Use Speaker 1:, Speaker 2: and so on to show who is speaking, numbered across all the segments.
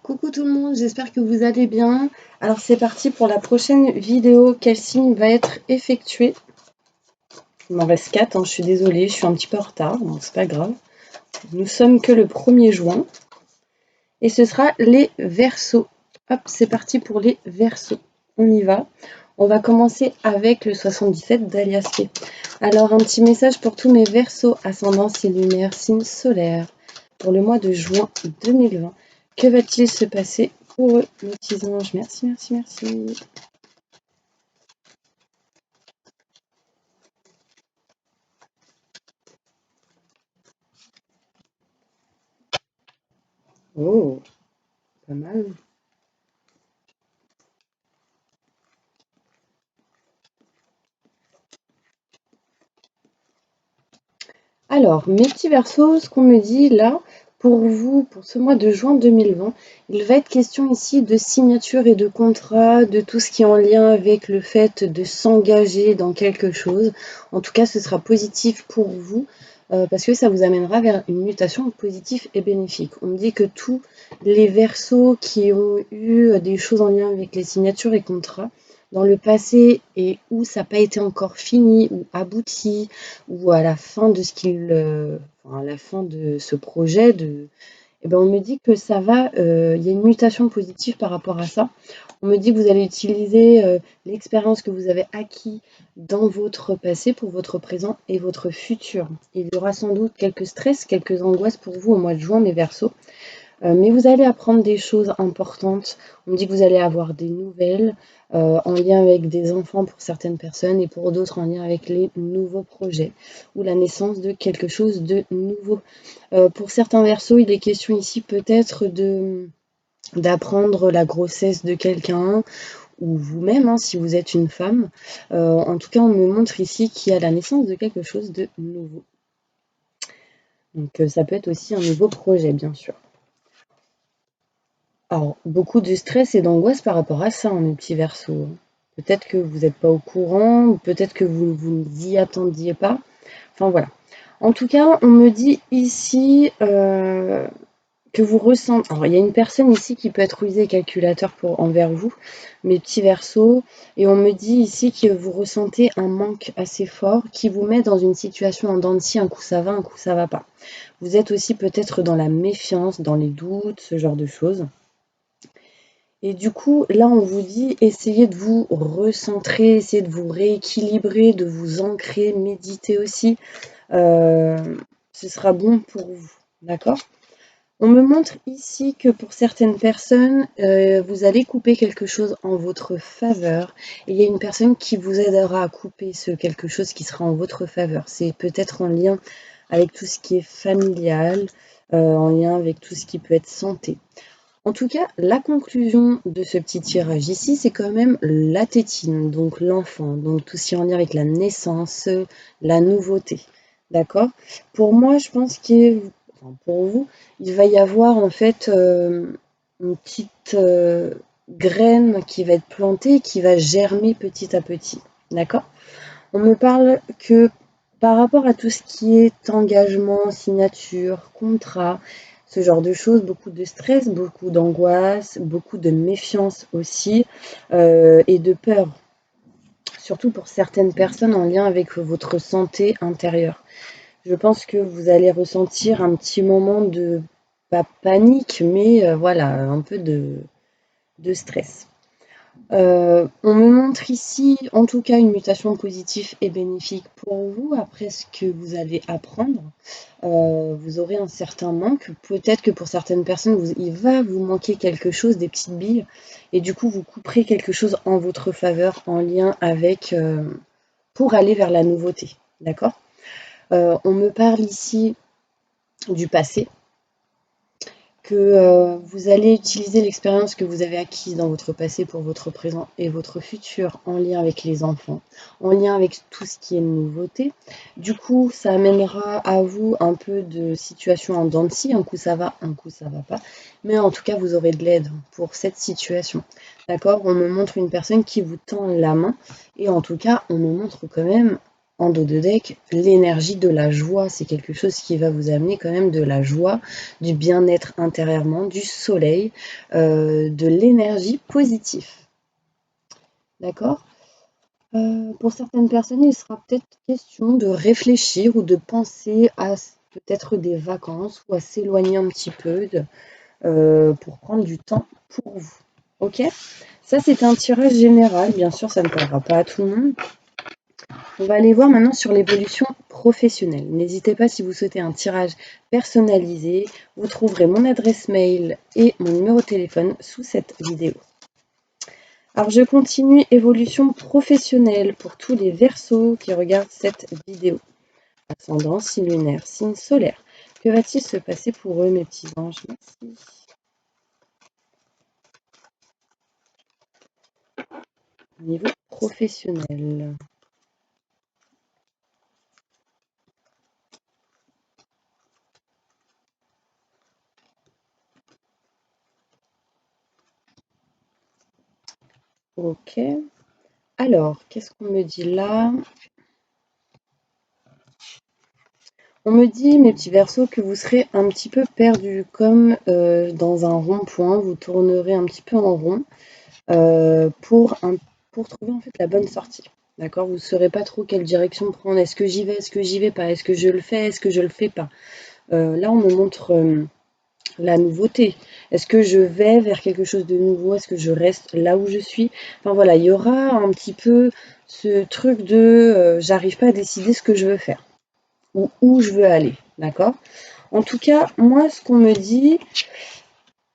Speaker 1: Coucou tout le monde, j'espère que vous allez bien. Alors c'est parti pour la prochaine vidéo. Quel signe va être effectué? Il m'en reste 4, je suis désolée, je suis un petit peu en retard, donc c'est pas grave. Nous sommes que le 1er juin et ce sera les Verseaux. Hop, c'est parti pour les Verseaux. On y va. On va commencer avec le 77 d'Aliaské. Alors un petit message pour tous mes Verseaux, ascendance et lumière, signe solaire, pour le mois de juin 2020. Que va-t-il se passer pour eux, mes petits anges? Merci, merci, merci. Oh, pas mal. Alors, mes petits Verseaux, ce qu'on me dit là, pour vous, pour ce mois de juin 2020, il va être question ici de signature et de contrat, de tout ce qui est en lien avec le fait de s'engager dans quelque chose. En tout cas, ce sera positif pour vous parce que ça vous amènera vers une mutation positive et bénéfique. On me dit que tous les Verseaux qui ont eu des choses en lien avec les signatures et contrats dans le passé et où ça n'a pas été encore fini ou abouti, ou à la fin de à la fin de ce projet, eh ben, on me dit que ça va, il y a une mutation positive par rapport à ça. On me dit que vous allez utiliser l'expérience que vous avez acquis dans votre passé pour votre présent et votre futur. Il y aura sans doute quelques stress, quelques angoisses pour vous au mois de juin, mes Verseaux. Mais vous allez apprendre des choses importantes. On me dit que vous allez avoir des nouvelles en lien avec des enfants pour certaines personnes et pour d'autres en lien avec les nouveaux projets ou la naissance de quelque chose de nouveau. Pour certains Verseaux, il est question ici peut-être d'apprendre la grossesse de quelqu'un ou vous-même, hein, si vous êtes une femme. En tout cas, on me montre ici qu'il y a la naissance de quelque chose de nouveau. Donc ça peut être aussi un nouveau projet, bien sûr. Alors, beaucoup de stress et d'angoisse par rapport à ça, hein, mes petits Verseaux. Peut-être que vous n'êtes pas au courant, ou peut-être que vous n'y attendiez pas. Enfin voilà. En tout cas, on me dit ici que vous ressentez. Alors, il y a une personne ici qui peut être rusée et calculateur envers vous, mes petits Verseaux, et on me dit ici que vous ressentez un manque assez fort qui vous met dans une situation en dents de scie, un coup ça va, un coup ça va pas. Vous êtes aussi peut-être dans la méfiance, dans les doutes, ce genre de choses. Et du coup, là, on vous dit, essayez de vous recentrer, essayez de vous rééquilibrer, de vous ancrer, méditer aussi. Ce sera bon pour vous, d'accord? On me montre ici que pour certaines personnes, vous allez couper quelque chose en votre faveur. Et il y a une personne qui vous aidera à couper ce quelque chose qui sera en votre faveur. C'est peut-être en lien avec tout ce qui est familial, en lien avec tout ce qui peut être santé. En tout cas, la conclusion de ce petit tirage ici, c'est quand même la tétine, donc l'enfant, donc tout ce qui est en lien avec la naissance, la nouveauté. D'accord? Pour moi, je pense pour vous, il va y avoir en fait une petite graine qui va être plantée, qui va germer petit à petit. D'accord? On me parle que par rapport à tout ce qui est engagement, signature, contrat, ce genre de choses, beaucoup de stress, beaucoup d'angoisse, beaucoup de méfiance aussi et de peur, surtout pour certaines personnes en lien avec votre santé intérieure. Je pense que vous allez ressentir un petit moment de, pas panique, mais voilà, un peu de stress. On me montre ici, en tout cas, une mutation positive et bénéfique pour vous. Après ce que vous allez apprendre, vous aurez un certain manque. Peut-être que pour certaines personnes, il va vous manquer quelque chose, des petites billes, et du coup, vous couperez quelque chose en votre faveur, en lien avec, pour aller vers la nouveauté. D'accord? On me parle ici du passé, que vous allez utiliser l'expérience que vous avez acquise dans votre passé pour votre présent et votre futur en lien avec les enfants, en lien avec tout ce qui est nouveauté. Du coup, ça amènera à vous un peu de situation en dents de scie, un coup ça va, un coup ça va pas. Mais en tout cas, vous aurez de l'aide pour cette situation. D'accord? On me montre une personne qui vous tend la main et en tout cas, on me montre quand même en dos de deck l'énergie de la joie. C'est quelque chose qui va vous amener quand même de la joie, du bien-être intérieurement, du soleil, de l'énergie positive. D'accord? Pour certaines personnes, il sera peut-être question de réfléchir ou de penser à peut-être des vacances ou à s'éloigner un petit peu pour prendre du temps pour vous. Ok? Ça, c'est un tirage général. Bien sûr, ça ne parlera pas à tout le monde. On va aller voir maintenant sur l'évolution professionnelle. N'hésitez pas si vous souhaitez un tirage personnalisé. Vous trouverez mon adresse mail et mon numéro de téléphone sous cette vidéo. Alors, je continue évolution professionnelle pour tous les Verseaux qui regardent cette vidéo. Ascendant, signe lunaire, signe solaire. Que va-t-il se passer pour eux, mes petits anges? Merci. Au niveau professionnel. Ok. Alors, qu'est-ce qu'on me dit là? On me dit, mes petits Verseaux, que vous serez un petit peu perdus, comme dans un rond-point. Vous tournerez un petit peu en rond pour trouver en fait la bonne sortie. D'accord? Vous ne saurez pas trop quelle direction prendre. Est-ce que j'y vais? Est-ce que j'y vais pas? Est-ce que je le fais? Est-ce que je le fais pas? Là, on me montre la nouveauté. Est-ce que je vais vers quelque chose de nouveau? Est-ce que je reste là où je suis? Enfin voilà, il y aura un petit peu ce truc de j'arrive pas à décider ce que je veux faire ou où je veux aller. D'accord? En tout cas, moi, ce qu'on me dit,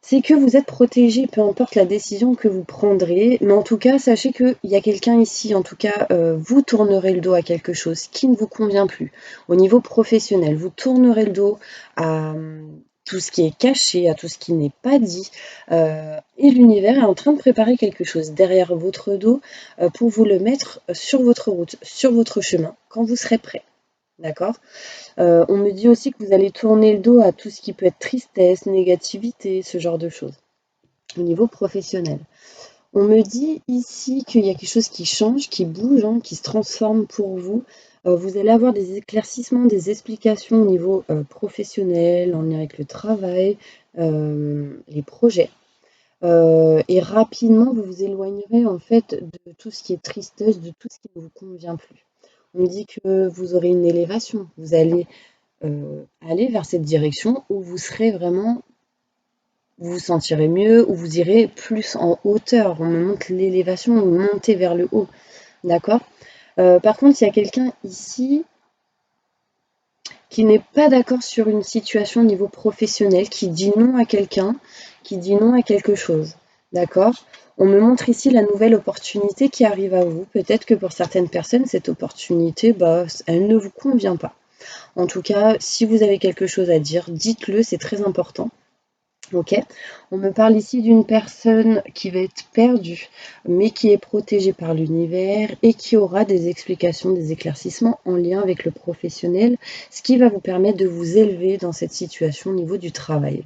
Speaker 1: c'est que vous êtes protégé, peu importe la décision que vous prendrez. Mais en tout cas, sachez qu'il y a quelqu'un ici, en tout cas, vous tournerez le dos à quelque chose qui ne vous convient plus. Au niveau professionnel, vous tournerez le dos à tout ce qui est caché, à tout ce qui n'est pas dit. Et l'univers est en train de préparer quelque chose derrière votre dos pour vous le mettre sur votre route, sur votre chemin, quand vous serez prêt. D'accord? On me dit aussi que vous allez tourner le dos à tout ce qui peut être tristesse, négativité, ce genre de choses, au niveau professionnel. On me dit ici qu'il y a quelque chose qui change, qui bouge, hein, qui se transforme pour vous. Vous allez avoir des éclaircissements, des explications au niveau professionnel, en lien avec le travail, les projets. Et rapidement, vous vous éloignerez en fait de tout ce qui est tristesse, de tout ce qui ne vous convient plus. On me dit que vous aurez une élévation, vous allez aller vers cette direction où vous serez vraiment, vous vous sentirez mieux, où vous irez plus en hauteur. On me montre l'élévation, monter vers le haut. D'accord? Par contre, il y a quelqu'un ici qui n'est pas d'accord sur une situation au niveau professionnel, qui dit non à quelqu'un, qui dit non à quelque chose. D'accord? On me montre ici la nouvelle opportunité qui arrive à vous. Peut-être que pour certaines personnes, cette opportunité, elle ne vous convient pas. En tout cas, si vous avez quelque chose à dire, dites-le, c'est très important. Ok? On me parle ici d'une personne qui va être perdue, mais qui est protégée par l'univers et qui aura des explications, des éclaircissements en lien avec le professionnel, ce qui va vous permettre de vous élever dans cette situation au niveau du travail.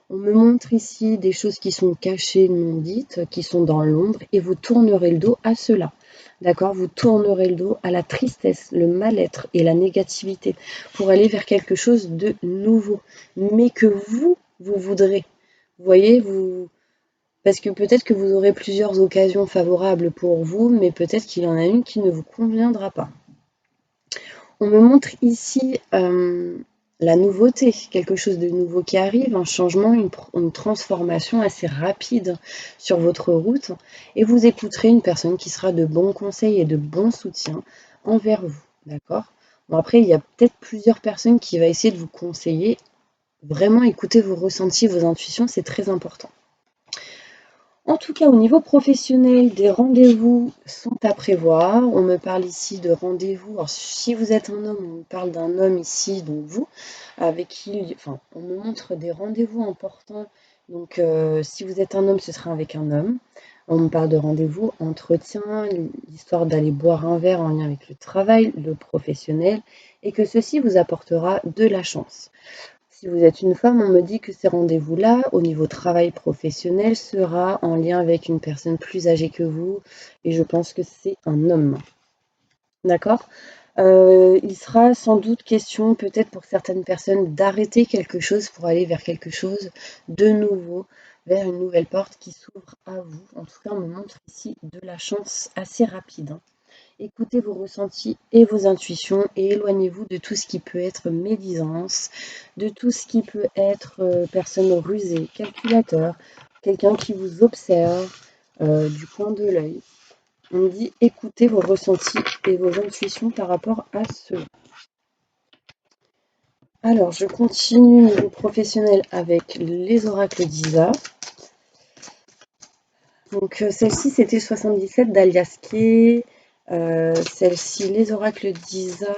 Speaker 1: On me montre ici des choses qui sont cachées, non dites, qui sont dans l'ombre, et vous tournerez le dos à cela. D'accord? Vous tournerez le dos à la tristesse, le mal-être et la négativité pour aller vers quelque chose de nouveau, mais que vous voudrez. Vous voyez, parce que peut-être que vous aurez plusieurs occasions favorables pour vous, mais peut-être qu'il y en a une qui ne vous conviendra pas. On me montre ici la nouveauté, quelque chose de nouveau qui arrive, un changement, une transformation assez rapide sur votre route, et vous écouterez une personne qui sera de bons conseils et de bons soutiens envers vous. D'accord? Bon, après, il y a peut-être plusieurs personnes qui vont essayer de vous conseiller. Vraiment, écoutez vos ressentis, vos intuitions, c'est très important. En tout cas, au niveau professionnel, des rendez-vous sont à prévoir. On me parle ici de rendez-vous. Alors, si vous êtes un homme, on me parle d'un homme ici, donc vous, avec qui, enfin, on me montre des rendez-vous importants. Donc, si vous êtes un homme, ce sera avec un homme. On me parle de rendez-vous, entretien, l'histoire d'aller boire un verre en lien avec le travail, le professionnel, et que ceci vous apportera de la chance. Si vous êtes une femme, on me dit que ces rendez-vous-là, au niveau travail professionnel, sera en lien avec une personne plus âgée que vous, et je pense que c'est un homme. D'accord? Il sera sans doute question, peut-être pour certaines personnes, d'arrêter quelque chose pour aller vers quelque chose de nouveau, vers une nouvelle porte qui s'ouvre à vous. En tout cas, on me montre ici de la chance assez rapide, hein. Écoutez vos ressentis et vos intuitions et éloignez-vous de tout ce qui peut être médisance, de tout ce qui peut être personne rusée, calculateur, quelqu'un qui vous observe du coin de l'œil. On me dit écoutez vos ressentis et vos intuitions par rapport à cela. Alors, je continue niveau professionnel avec les oracles d'Isa. Donc, celle-ci, c'était 77 d'Alias Kay. Celle-ci, les oracles d'Isa.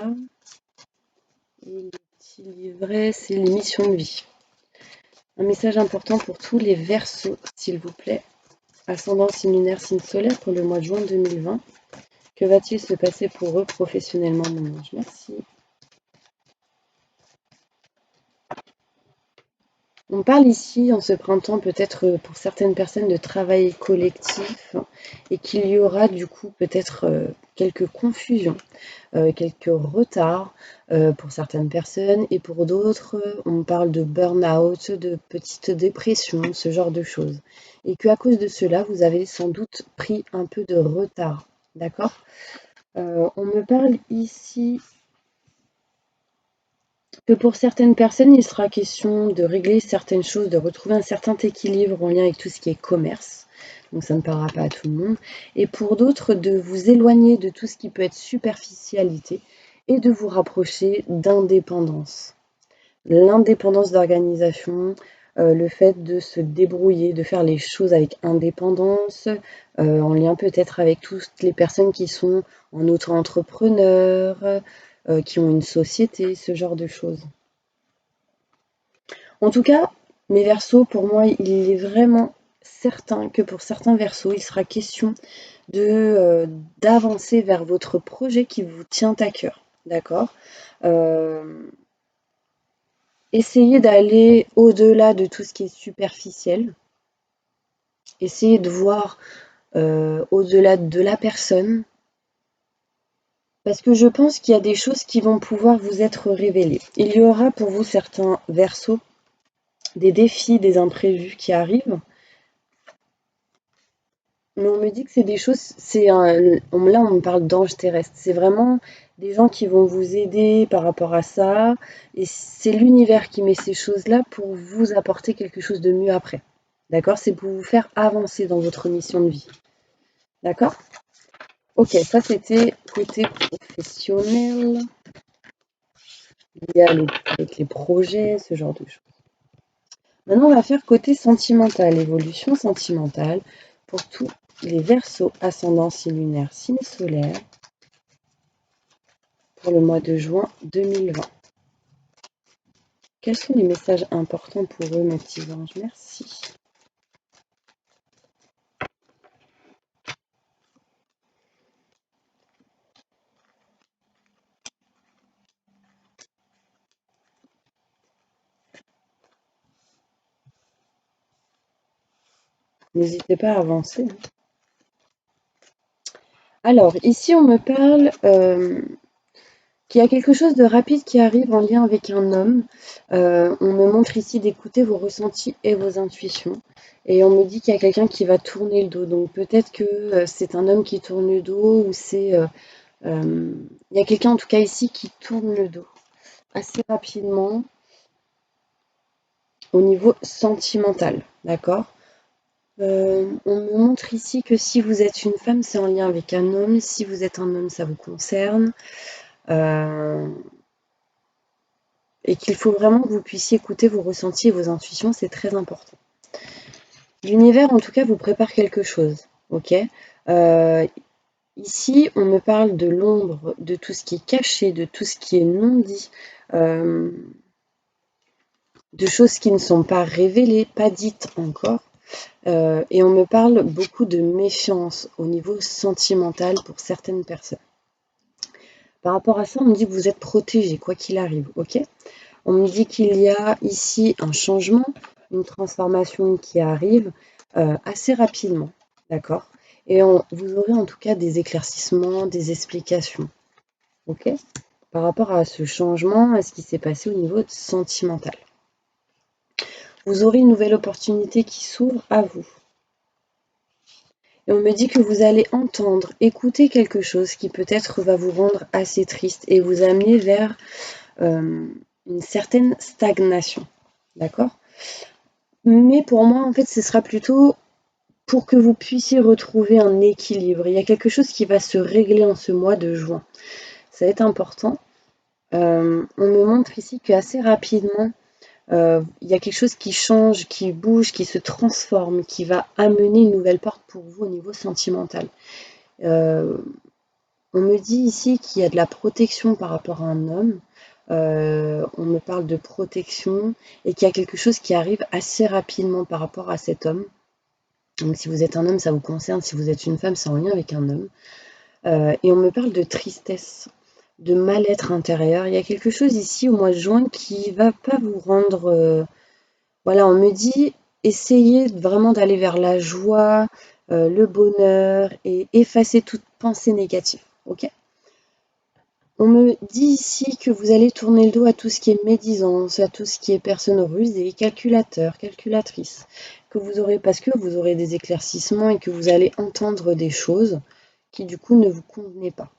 Speaker 1: Et le livret, c'est les missions de vie. Un message important pour tous les Verseaux, s'il vous plaît. Ascendant, signe lunaire, signe solaire pour le mois de juin 2020. Que va-t-il se passer pour eux professionnellement, mon ange? Merci. On parle ici, en ce printemps, peut-être pour certaines personnes de travail collectif et qu'il y aura du coup peut-être quelques confusions, quelques retards pour certaines personnes et pour d'autres, on parle de burn-out, de petite dépression, ce genre de choses. Et qu'à cause de cela, vous avez sans doute pris un peu de retard, d'accord? On me parle ici que pour certaines personnes, il sera question de régler certaines choses, de retrouver un certain équilibre en lien avec tout ce qui est commerce. Donc ça ne parlera pas à tout le monde. Et pour d'autres, de vous éloigner de tout ce qui peut être superficialité et de vous rapprocher d'indépendance. L'indépendance d'organisation, le fait de se débrouiller, de faire les choses avec indépendance, en lien peut-être avec toutes les personnes qui sont en auto-entrepreneur, qui ont une société, ce genre de choses. En tout cas, mes Verseaux, pour moi, il est vraiment certain que pour certains Verseaux, il sera question d'avancer vers votre projet qui vous tient à cœur, d'accord? Essayez d'aller au-delà de tout ce qui est superficiel. Essayez de voir au-delà de la personne. Parce que je pense qu'il y a des choses qui vont pouvoir vous être révélées. Il y aura pour vous certains Verseaux des défis, des imprévus qui arrivent. Mais on me dit que c'est des choses, là on me parle d'anges terrestres. C'est vraiment des gens qui vont vous aider par rapport à ça. Et c'est l'univers qui met ces choses-là pour vous apporter quelque chose de mieux après. D'accord? C'est pour vous faire avancer dans votre mission de vie. D'accord? Ok, ça c'était côté professionnel. Il y a avec les projets, ce genre de choses. Maintenant, on va faire côté sentimental, évolution sentimentale pour tous les Verseaux, ascendant, signe lunaire, signe solaire pour le mois de juin 2020. Quels sont les messages importants pour eux, mes petits anges? Merci. N'hésitez pas à avancer. Alors, ici, on me parle qu'il y a quelque chose de rapide qui arrive en lien avec un homme. On me montre ici d'écouter vos ressentis et vos intuitions. Et on me dit qu'il y a quelqu'un qui va tourner le dos. Donc peut-être que c'est un homme qui tourne le dos ou c'est... il y a quelqu'un en tout cas ici qui tourne le dos assez rapidement au niveau sentimental. D'accord? On me montre ici que si vous êtes une femme, c'est en lien avec un homme. Si vous êtes un homme, ça vous concerne. Et qu'il faut vraiment que vous puissiez écouter vos ressentis et vos intuitions, c'est très important. L'univers, en tout cas, vous prépare quelque chose, ok? Ici, on me parle de l'ombre, de tout ce qui est caché, de tout ce qui est non dit, de choses qui ne sont pas révélées, pas dites encore. Et on me parle beaucoup de méfiance au niveau sentimental pour certaines personnes. Par rapport à ça, on me dit que vous êtes protégé, quoi qu'il arrive, ok? On me dit qu'il y a ici un changement, une transformation qui arrive assez rapidement, d'accord? Et vous aurez en tout cas des éclaircissements, des explications. ok? Par rapport à ce changement, à ce qui s'est passé au niveau sentimental. Vous aurez une nouvelle opportunité qui s'ouvre à vous. Et on me dit que vous allez entendre, écouter quelque chose qui peut-être va vous rendre assez triste et vous amener vers une certaine stagnation. D'accord? Mais pour moi, en fait, ce sera plutôt pour que vous puissiez retrouver un équilibre. Il y a quelque chose qui va se régler en ce mois de juin. Ça va être important. On me montre ici qu'assez rapidement, il y a quelque chose qui change, qui bouge, qui se transforme, qui va amener une nouvelle porte pour vous au niveau sentimental. On me dit ici qu'il y a de la protection par rapport à un homme. On me parle de protection et qu'il y a quelque chose qui arrive assez rapidement par rapport à cet homme. Donc si vous êtes un homme, ça vous concerne. Si vous êtes une femme, c'est en lien avec un homme. Et on me parle de tristesse, de mal-être intérieur. Il y a quelque chose ici au mois de juin qui va pas vous rendre... Voilà, on me dit, essayez vraiment d'aller vers la joie, le bonheur et effacer toute pensée négative. Ok? On me dit ici que vous allez tourner le dos à tout ce qui est médisance, à tout ce qui est personnes rusées, calculateurs, calculatrices, que vous aurez parce que vous aurez des éclaircissements et que vous allez entendre des choses qui du coup ne vous convenaient pas.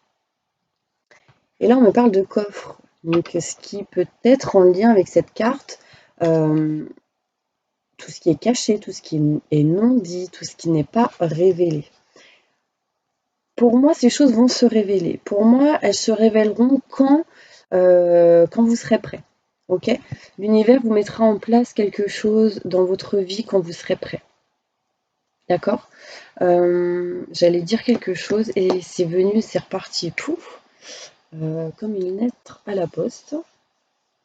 Speaker 1: Et là, on me parle de coffre, donc ce qui peut être en lien avec cette carte, tout ce qui est caché, tout ce qui est non dit, tout ce qui n'est pas révélé. Pour moi, ces choses vont se révéler. Pour moi, elles se révéleront quand vous serez prêt. Ok? L'univers vous mettra en place quelque chose dans votre vie quand vous serez prêt. D'accord? J'allais dire quelque chose et c'est venu, c'est reparti. Pouf! Comme une lettre à la poste.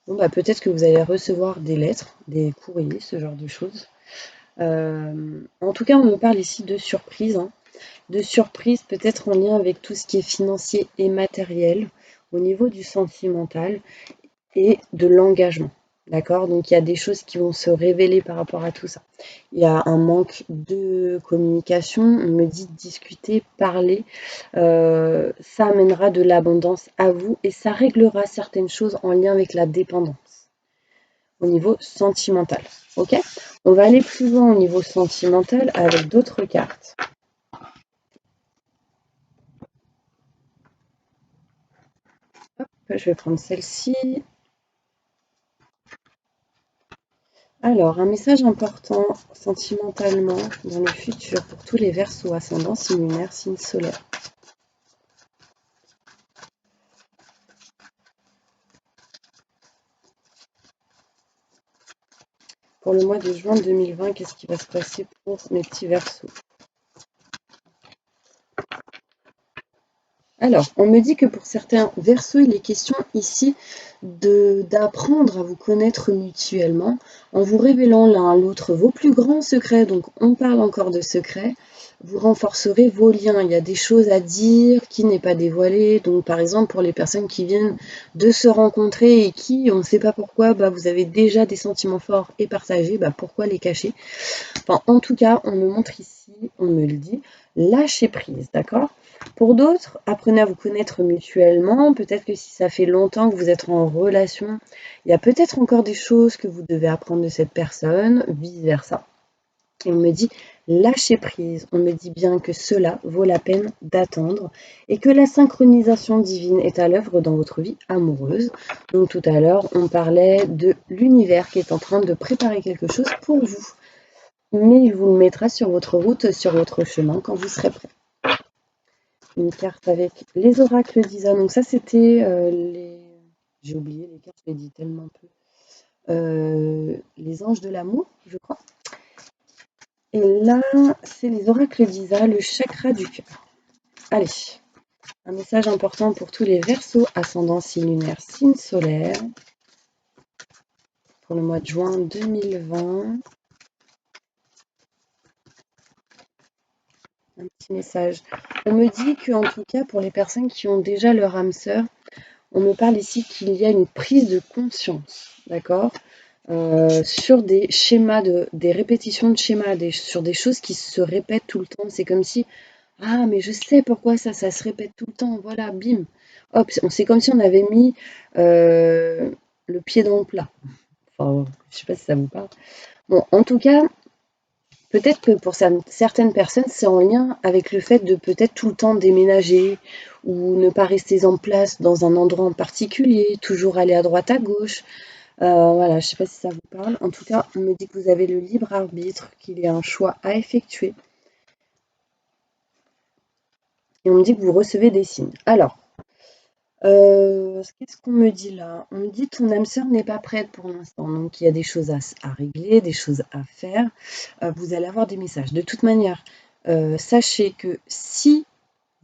Speaker 1: Bon, bah, peut-être que vous allez recevoir des lettres, des courriers, ce genre de choses. En tout cas, on me parle ici de surprise, hein. De surprise peut-être en lien avec tout ce qui est financier et matériel, au niveau du sentimental et de l'engagement. D'accord? Donc il y a des choses qui vont se révéler par rapport à tout ça. Il y a un manque de communication, on me dit discuter, parler, ça amènera de l'abondance à vous et ça réglera certaines choses en lien avec la dépendance au niveau sentimental. Ok? On va aller plus loin au niveau sentimental avec d'autres cartes. Hop, je vais prendre celle-ci. Alors, un message important sentimentalement dans le futur pour tous les Verseaux, ascendant, signe lunaire, signe solaire. Pour le mois de juin 2020, qu'est-ce qui va se passer pour mes petits Verseaux? Alors, on me dit que pour certains Verseaux, il est question ici d'apprendre à vous connaître mutuellement en vous révélant l'un à l'autre vos plus grands secrets. Donc, on parle encore de secrets. Vous renforcerez vos liens. Il y a des choses à dire qui n'est pas dévoilées. Donc, par exemple, pour les personnes qui viennent de se rencontrer et qui, on ne sait pas pourquoi, vous avez déjà des sentiments forts et partagés, pourquoi les cacher? Enfin, en tout cas, on me montre ici, on me le dit, lâchez prise, d'accord? Pour d'autres, apprenez à vous connaître mutuellement. Peut-être que si ça fait longtemps que vous êtes en relation, il y a peut-être encore des choses que vous devez apprendre de cette personne, vice-versa. Et on me dit, lâchez prise. On me dit bien que cela vaut la peine d'attendre et que la synchronisation divine est à l'œuvre dans votre vie amoureuse. Donc tout à l'heure, on parlait de l'univers qui est en train de préparer quelque chose pour vous. Mais il vous le mettra sur votre route, sur votre chemin quand vous serez prêt. Une carte avec les oracles d'Isa. Donc ça, c'était les... J'ai oublié les cartes, je l'ai dit tellement peu. Les anges de l'amour, je crois. Et là, c'est les oracles d'Isa, le chakra du cœur. Allez, un message important pour tous les Verseaux, ascendant, signe lunaire, signe solaire, pour le mois de juin 2020. Un petit message. On me dit que, en tout cas, pour les personnes qui ont déjà leur âme sœur, on me parle ici qu'il y a une prise de conscience, d'accord, sur des schémas, des répétitions de schémas, sur des choses qui se répètent tout le temps. C'est comme si, ah, mais je sais pourquoi ça se répète tout le temps, voilà, bim. hop, c'est comme si on avait mis le pied dans le plat. Enfin, je sais pas si ça vous parle. Bon, en tout cas, peut-être que pour certaines personnes, c'est en lien avec le fait de peut-être tout le temps déménager ou ne pas rester en place dans un endroit en particulier, toujours aller à droite à gauche. Voilà, je ne sais pas si ça vous parle. En tout cas, on me dit que vous avez le libre arbitre, qu'il y a un choix à effectuer. Et on me dit que vous recevez des signes. Alors, qu'est-ce qu'on me dit là? On me dit ton âme sœur n'est pas prête pour l'instant. Donc, il y a des choses à régler, des choses à faire. Vous allez avoir des messages. De toute manière, sachez que si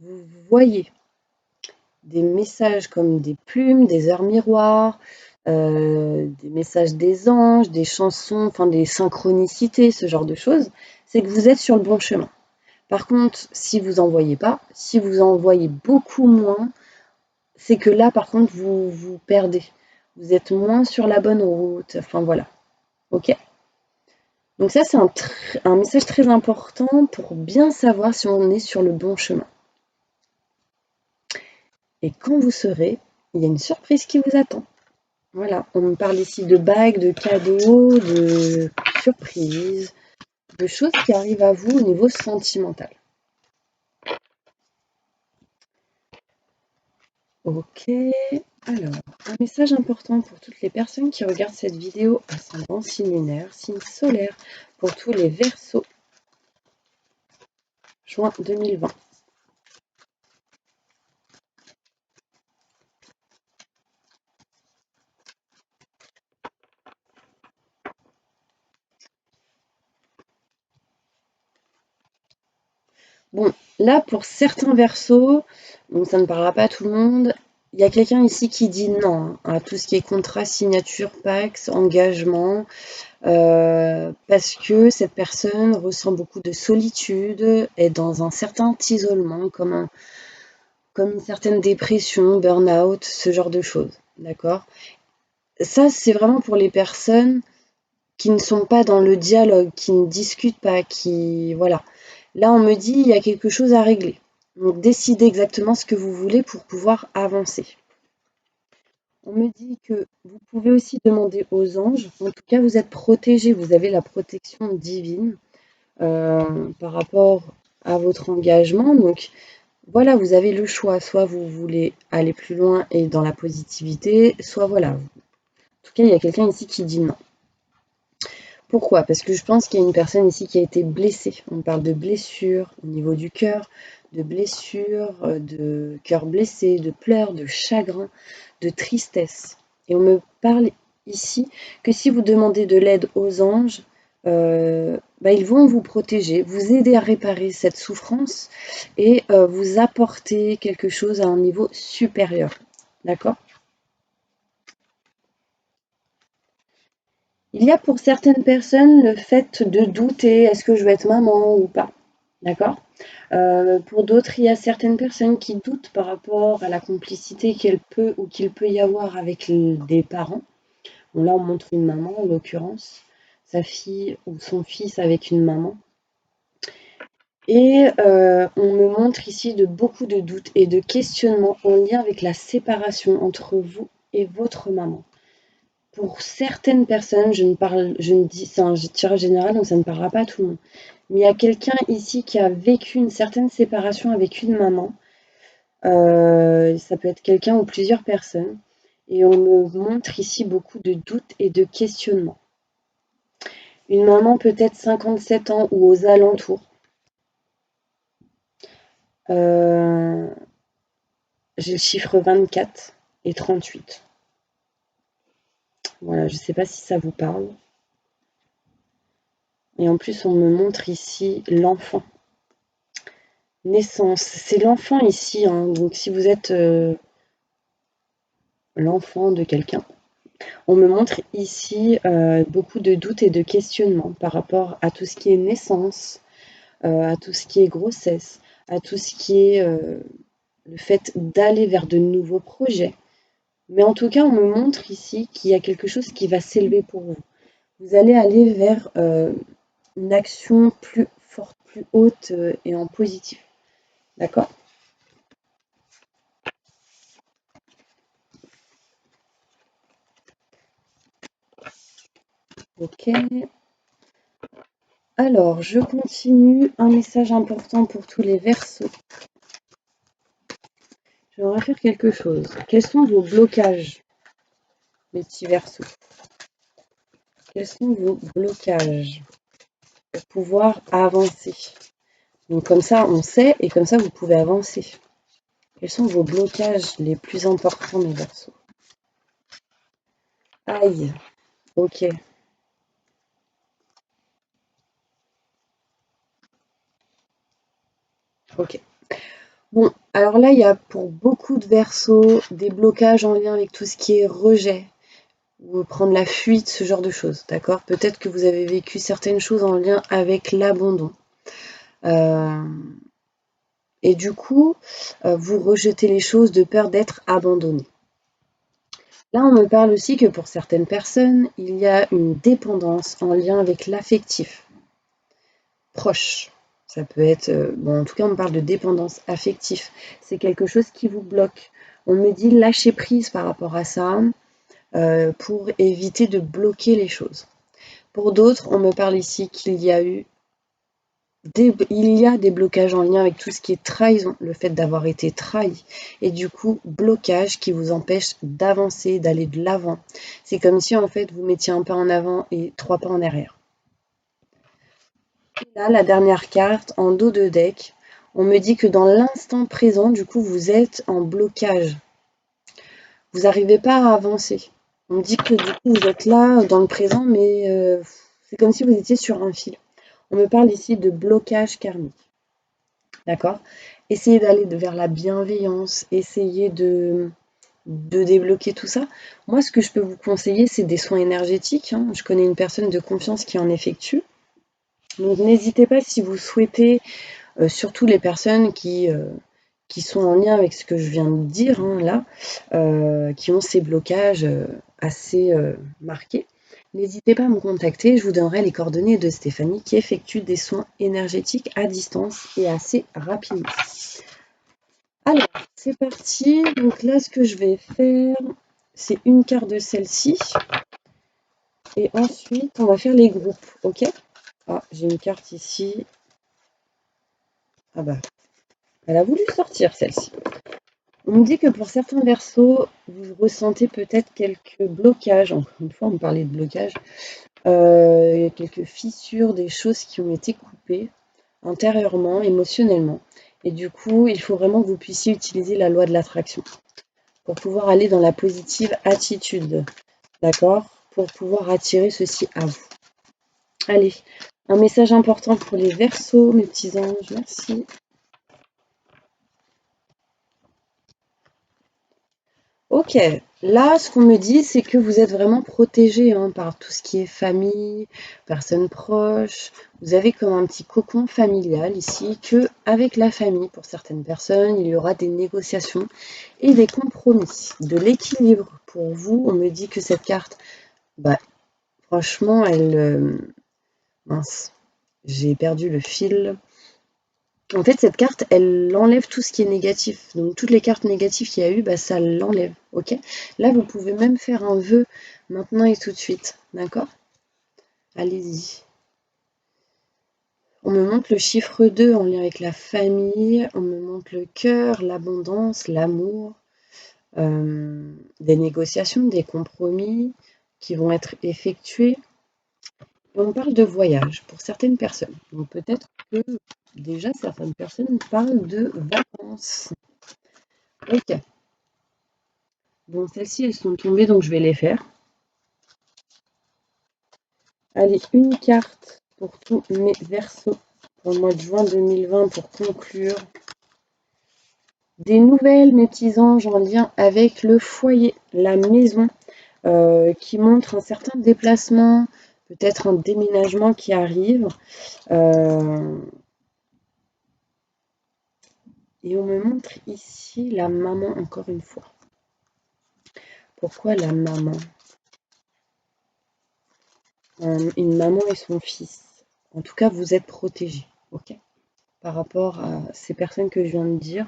Speaker 1: vous voyez des messages comme des plumes, des heures miroirs, des messages des anges, des chansons, enfin des synchronicités, ce genre de choses, c'est que vous êtes sur le bon chemin. Par contre, si vous en voyez pas, si vous en voyez beaucoup moins, c'est que là, par contre, vous vous perdez. Vous êtes moins sur la bonne route. Enfin voilà. Ok? Donc ça, c'est un message très important pour bien savoir si on est sur le bon chemin. Et quand vous serez, il y a une surprise qui vous attend. Voilà, on me parle ici de bagues, de cadeaux, de surprises, de choses qui arrivent à vous au niveau sentimental. Ok, alors, un message important pour toutes les personnes qui regardent cette vidéo, ascendant, signe lunaire, signe solaire, pour tous les Verseaux, juin 2020. Bon, là, pour certains Verseaux, donc ça ne parlera pas à tout le monde, il y a quelqu'un ici qui dit non à tout ce qui est contrat, signature, pax, engagement, parce que cette personne ressent beaucoup de solitude, est dans un certain isolement, comme une certaine dépression, burn-out, ce genre de choses, d'accord? Ça, c'est vraiment pour les personnes qui ne sont pas dans le dialogue, qui ne discutent pas, qui... Voilà. Là, on me dit, il y a quelque chose à régler. Donc, décidez exactement ce que vous voulez pour pouvoir avancer. On me dit que vous pouvez aussi demander aux anges. En tout cas, vous êtes protégés, vous avez la protection divine par rapport à votre engagement. Donc, voilà, vous avez le choix. Soit vous voulez aller plus loin et dans la positivité, soit voilà. En tout cas, il y a quelqu'un ici qui dit non. Pourquoi? Parce que je pense qu'il y a une personne ici qui a été blessée. On parle de blessures au niveau du cœur, de blessures, de cœur blessé, de pleurs, de chagrin, de tristesse. Et on me parle ici que si vous demandez de l'aide aux anges, ils vont vous protéger, vous aider à réparer cette souffrance et vous apporter quelque chose à un niveau supérieur. D'accord? Il y a pour certaines personnes le fait de douter, est-ce que je vais être maman ou pas? D'accord? Pour d'autres, il y a certaines personnes qui doutent par rapport à la complicité qu'elle peut ou qu'il peut y avoir avec des parents. Bon, là, on montre une maman, en l'occurrence, sa fille ou son fils avec une maman. Et on me montre ici beaucoup de doutes et de questionnements en lien avec la séparation entre vous et votre maman. Pour certaines personnes, je ne dis, c'est un tirage général, donc ça ne parlera pas à tout le monde. Mais il y a quelqu'un ici qui a vécu une certaine séparation avec une maman. Ça peut être quelqu'un ou plusieurs personnes. Et on me montre ici beaucoup de doutes et de questionnements. Une maman peut-être 57 ans ou aux alentours. J'ai le chiffre 24 et 38. Voilà, je ne sais pas si ça vous parle. Et en plus, on me montre ici l'enfant. Naissance, c'est l'enfant ici, hein. Donc si vous êtes l'enfant de quelqu'un, on me montre ici beaucoup de doutes et de questionnements par rapport à tout ce qui est naissance, à tout ce qui est grossesse, à tout ce qui est le fait d'aller vers de nouveaux projets. Mais en tout cas, on me montre ici qu'il y a quelque chose qui va s'élever pour vous. Vous allez aller vers une action plus forte, plus haute et en positif. D'accord? Ok. Alors, je continue. Un message important pour tous les Verseaux. J'aimerais faire quelque chose. Quels sont vos blocages, mes petits Verseaux? Quels sont vos blocages pour pouvoir avancer? Donc comme ça, on sait et comme ça, vous pouvez avancer. Quels sont vos blocages les plus importants, mes Verseaux? Aïe, ok. Ok. Bon, alors là, il y a pour beaucoup de Verseaux des blocages en lien avec tout ce qui est rejet ou prendre la fuite, ce genre de choses, d'accord? Peut-être que vous avez vécu certaines choses en lien avec l'abandon. Et du coup, vous rejetez les choses de peur d'être abandonné. Là, on me parle aussi que pour certaines personnes, il y a une dépendance en lien avec l'affectif proche. Ça peut être, bon, en tout cas, on me parle de dépendance affective. C'est quelque chose qui vous bloque. On me dit lâcher prise par rapport à ça pour éviter de bloquer les choses. Pour d'autres, on me parle ici qu'il y a des blocages en lien avec tout ce qui est trahison, le fait d'avoir été trahi, et du coup, blocage qui vous empêche d'avancer, d'aller de l'avant. C'est comme si en fait vous mettiez un pas en avant et 3 pas en arrière. Et là, la dernière carte, en dos de deck, on me dit que dans l'instant présent, du coup, vous êtes en blocage. Vous n'arrivez pas à avancer. On me dit que du coup, vous êtes là dans le présent, mais c'est comme si vous étiez sur un fil. On me parle ici de blocage karmique. D'accord? Essayez d'aller vers la bienveillance, essayez de débloquer tout ça. Moi, ce que je peux vous conseiller, c'est des soins énergétiques, hein. Je connais une personne de confiance qui en effectue. Donc n'hésitez pas si vous souhaitez, surtout les personnes qui sont en lien avec ce que je viens de dire hein, là, qui ont ces blocages assez marqués. N'hésitez pas à me contacter, je vous donnerai les coordonnées de Stéphanie qui effectue des soins énergétiques à distance et assez rapidement. Alors, c'est parti. Donc là, ce que je vais faire, c'est une carte de celle-ci. Et ensuite, on va faire les groupes, ok? Ah, j'ai une carte ici. Ah bah, elle a voulu sortir celle-ci. On me dit que pour certains Verseaux, vous ressentez peut-être quelques blocages. Encore une fois, on me parlait de blocages. Il y a quelques fissures, des choses qui ont été coupées intérieurement, émotionnellement. Et du coup, il faut vraiment que vous puissiez utiliser la loi de l'attraction pour pouvoir aller dans la positive attitude. D'accord? Pour pouvoir attirer ceci à vous. Allez, un message important pour les Verseaux, mes petits anges. Merci. Ok, là, ce qu'on me dit, c'est que vous êtes vraiment protégé hein, par tout ce qui est famille, personnes proches. Vous avez comme un petit cocon familial ici, que avec la famille, pour certaines personnes, il y aura des négociations et des compromis, de l'équilibre. Pour vous, on me dit que cette carte, bah, franchement, mince, j'ai perdu le fil. En fait, cette carte, elle enlève tout ce qui est négatif. Donc, toutes les cartes négatives qu'il y a eu, bah, ça l'enlève. Ok? Là, vous pouvez même faire un vœu maintenant et tout de suite. D'accord? Allez-y. On me montre le chiffre 2 en lien avec la famille. On me montre le cœur, l'abondance, l'amour. Des négociations, des compromis qui vont être effectués. On parle de voyage pour certaines personnes. Donc peut-être que déjà certaines personnes parlent de vacances. Ok. Bon, celles-ci, elles sont tombées, donc je vais les faire. Allez, une carte pour tous mes Verseaux pour le mois de juin 2020 pour conclure. Des nouvelles, mes petits anges, en lien avec le foyer, la maison, qui montre un certain déplacement, peut-être un déménagement qui arrive. Et on me montre ici la maman encore une fois. Pourquoi la maman? Une maman et son fils. En tout cas, vous êtes protégés, ok? Par rapport à ces personnes que je viens de dire.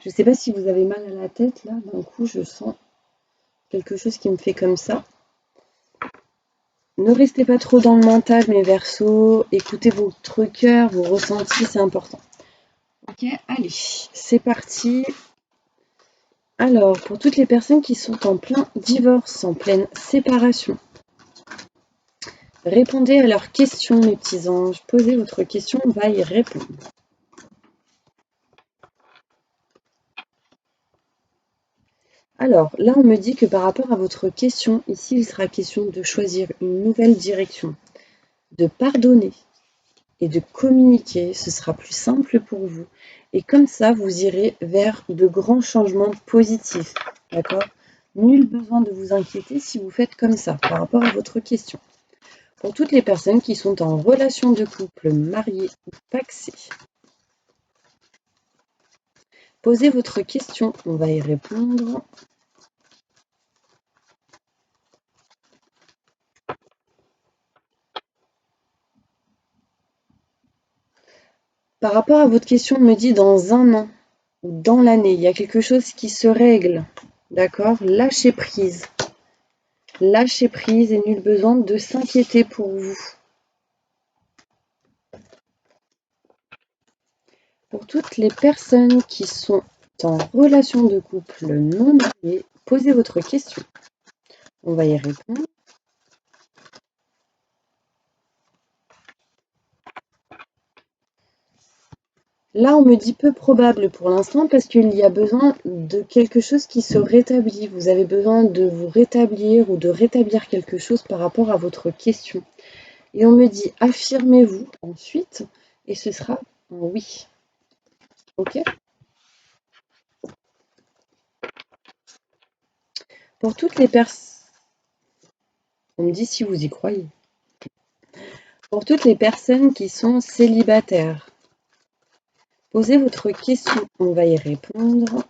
Speaker 1: Je ne sais pas si vous avez mal à la tête, là, d'un coup, je sens quelque chose qui me fait comme ça. ne restez pas trop dans le mental, mes Verseaux. Écoutez votre cœur, vos ressentis, c'est important. Ok, allez, c'est parti. Alors, pour toutes les personnes qui sont en plein divorce, en pleine séparation, répondez à leurs questions, mes petits anges. Posez votre question, on va y répondre. Alors, là, on me dit que par rapport à votre question, ici, il sera question de choisir une nouvelle direction, de pardonner et de communiquer. Ce sera plus simple pour vous. Et comme ça, vous irez vers de grands changements positifs. D'accord ? Nul besoin de vous inquiéter si vous faites comme ça par rapport à votre question. Pour toutes les personnes qui sont en relation de couple, mariées ou pacsées, posez votre question, on va y répondre. Par rapport à votre question, on me dit dans un an ou dans l'année, il y a quelque chose qui se règle. D'accord ? Lâchez prise. Lâchez prise et nul besoin de s'inquiéter pour vous. Pour toutes les personnes qui sont en relation de couple non mariée, posez votre question. On va y répondre. Là, on me dit peu probable pour l'instant parce qu'il y a besoin de quelque chose qui se rétablit. Vous avez besoin de vous rétablir ou de rétablir quelque chose par rapport à votre question. Et on me dit affirmez-vous ensuite et ce sera un oui. Ok ? Pour toutes les personnes, on me dit si vous y croyez. Pour toutes les personnes qui sont célibataires, posez votre question, on va y répondre.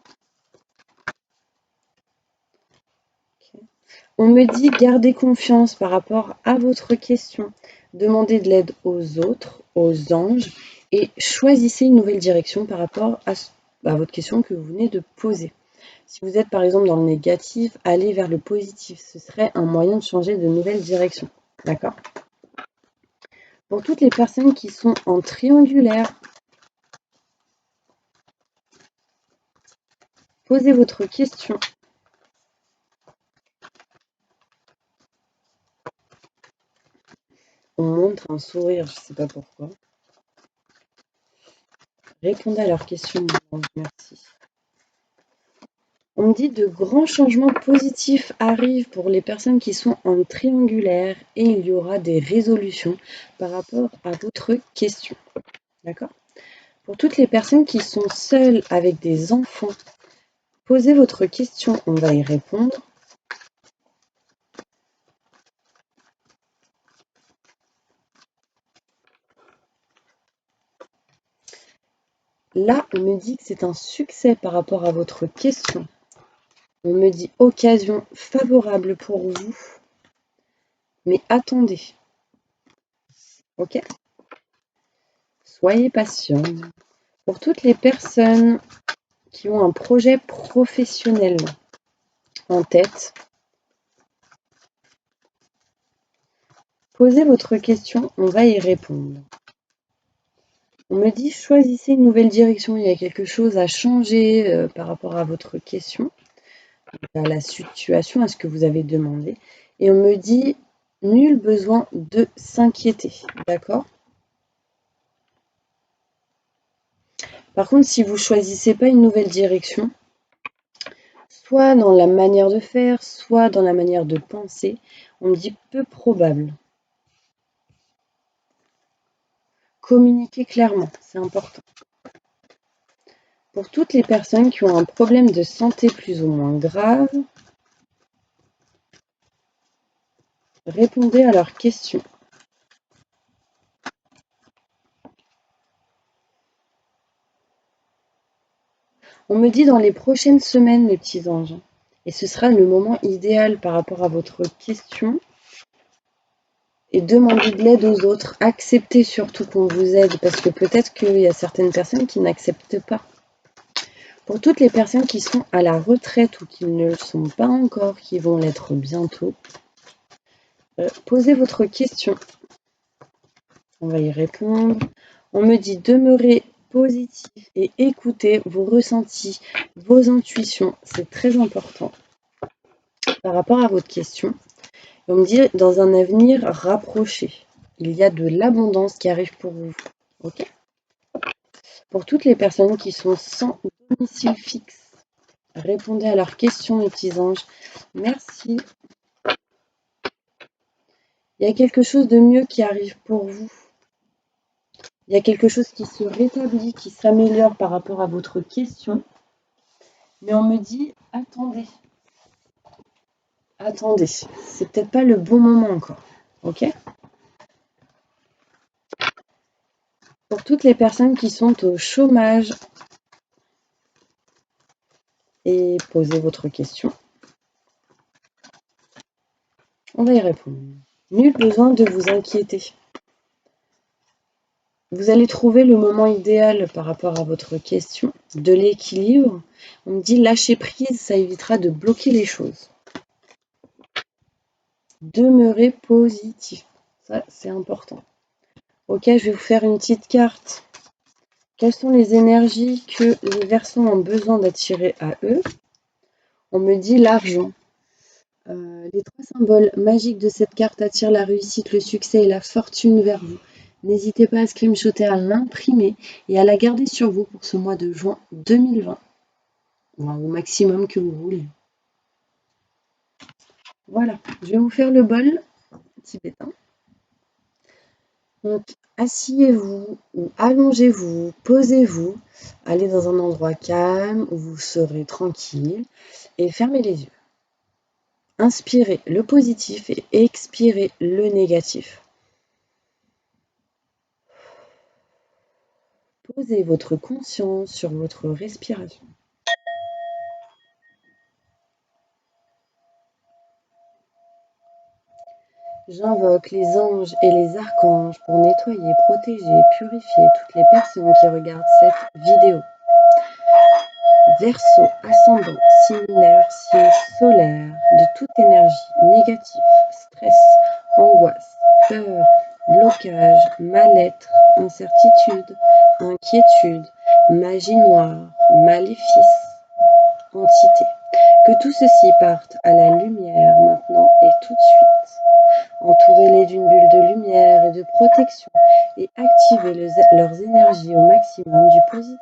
Speaker 1: On me dit gardez confiance par rapport à votre question, demandez de l'aide aux autres, aux anges et choisissez une nouvelle direction par rapport à votre question que vous venez de poser. Si vous êtes par exemple dans le négatif, allez vers le positif, ce serait un moyen de changer de nouvelle direction. D'accord ? Pour toutes les personnes qui sont en triangulaire, posez votre question. On montre un sourire, je ne sais pas pourquoi. Répondez à leurs questions, merci. On me dit de grands changements positifs arrivent pour les personnes qui sont en triangulaire et il y aura des résolutions par rapport à votre question. D'accord ? Pour toutes les personnes qui sont seules avec des enfants, posez votre question, on va y répondre. Là, on me dit que c'est un succès par rapport à votre question. On me dit occasion favorable pour vous. Mais attendez. Ok ? Soyez patient. Pour toutes les personnes qui ont un projet professionnel en tête, posez votre question, on va y répondre. On me dit choisissez une nouvelle direction, il y a quelque chose à changer par rapport à votre question, à la situation, à ce que vous avez demandé. Et on me dit nul besoin de s'inquiéter, d'accord ? Par contre, si vous ne choisissez pas une nouvelle direction, soit dans la manière de faire, soit dans la manière de penser, on me dit peu probable. Communiquez clairement, c'est important. Pour toutes les personnes qui ont un problème de santé plus ou moins grave, répondez à leurs questions. On me dit dans les prochaines semaines, les petits anges, et ce sera le moment idéal par rapport à votre question, et demandez de l'aide aux autres. Acceptez surtout qu'on vous aide, parce que peut-être qu'il y a certaines personnes qui n'acceptent pas. Pour toutes les personnes qui sont à la retraite ou qui ne le sont pas encore, qui vont l'être bientôt, Posez votre question. On va y répondre. On me dit demeurez positif et écoutez vos ressentis, vos intuitions. C'est très important par rapport à votre question. On me dit dans un avenir rapproché, il y a de l'abondance qui arrive pour vous. Ok. Pour toutes les personnes qui sont sans domicile fixe, répondez à leurs questions, mes petits anges. Merci. Il y a quelque chose de mieux qui arrive pour vous. Il y a quelque chose qui se rétablit, qui s'améliore par rapport à votre question. Mais on me dit, attendez. Attendez, c'est peut-être pas le bon moment encore. Ok? Pour toutes les personnes qui sont au chômage, et posez votre question. On va y répondre. Nul besoin de vous inquiéter. Vous allez trouver le moment idéal par rapport à votre question, de l'équilibre. On me dit lâcher prise, ça évitera de bloquer les choses. Demeurez positif, ça c'est important. Ok, je vais vous faire une petite carte. Quelles sont les énergies que les Verseaux ont besoin d'attirer à eux? On me dit l'argent. Les 3 symboles magiques de cette carte attirent la réussite, le succès et la fortune vers vous. N'hésitez pas à screenshotter, à l'imprimer et à la garder sur vous pour ce mois de juin 2020. Au maximum que vous voulez. Voilà, je vais vous faire le bol tibétain. Donc, asseyez-vous ou allongez-vous, posez-vous, allez dans un endroit calme où vous serez tranquille et fermez les yeux. Inspirez le positif et expirez le négatif. Posez votre conscience sur votre respiration. J'invoque les anges et les archanges pour nettoyer, protéger, purifier toutes les personnes qui regardent cette vidéo. Verseau, ascendant, signe lunaire, signe solaire, de toute énergie négative, stress, angoisse, peur, blocage, mal-être, incertitude, inquiétude, magie noire, maléfice, entité. Que tout ceci parte à la lumière maintenant et tout de suite. Entourez-les d'une bulle de lumière et de protection et activez leurs énergies au maximum du positif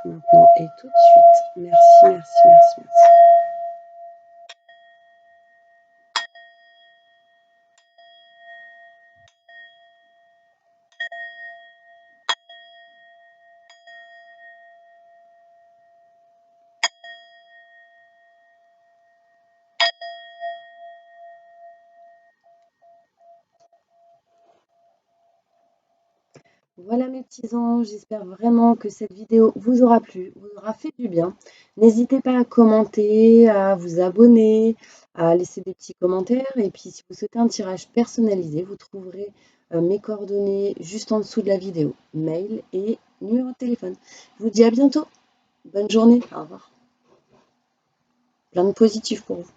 Speaker 1: maintenant et tout de suite. Merci, merci, merci, merci. Voilà mes petits anges, j'espère vraiment que cette vidéo vous aura plu, vous aura fait du bien. N'hésitez pas à commenter, à vous abonner, à laisser des petits commentaires. Et puis si vous souhaitez un tirage personnalisé, vous trouverez mes coordonnées juste en dessous de la vidéo, mail et numéro de téléphone. Je vous dis à bientôt, bonne journée, au revoir. Plein de positifs pour vous.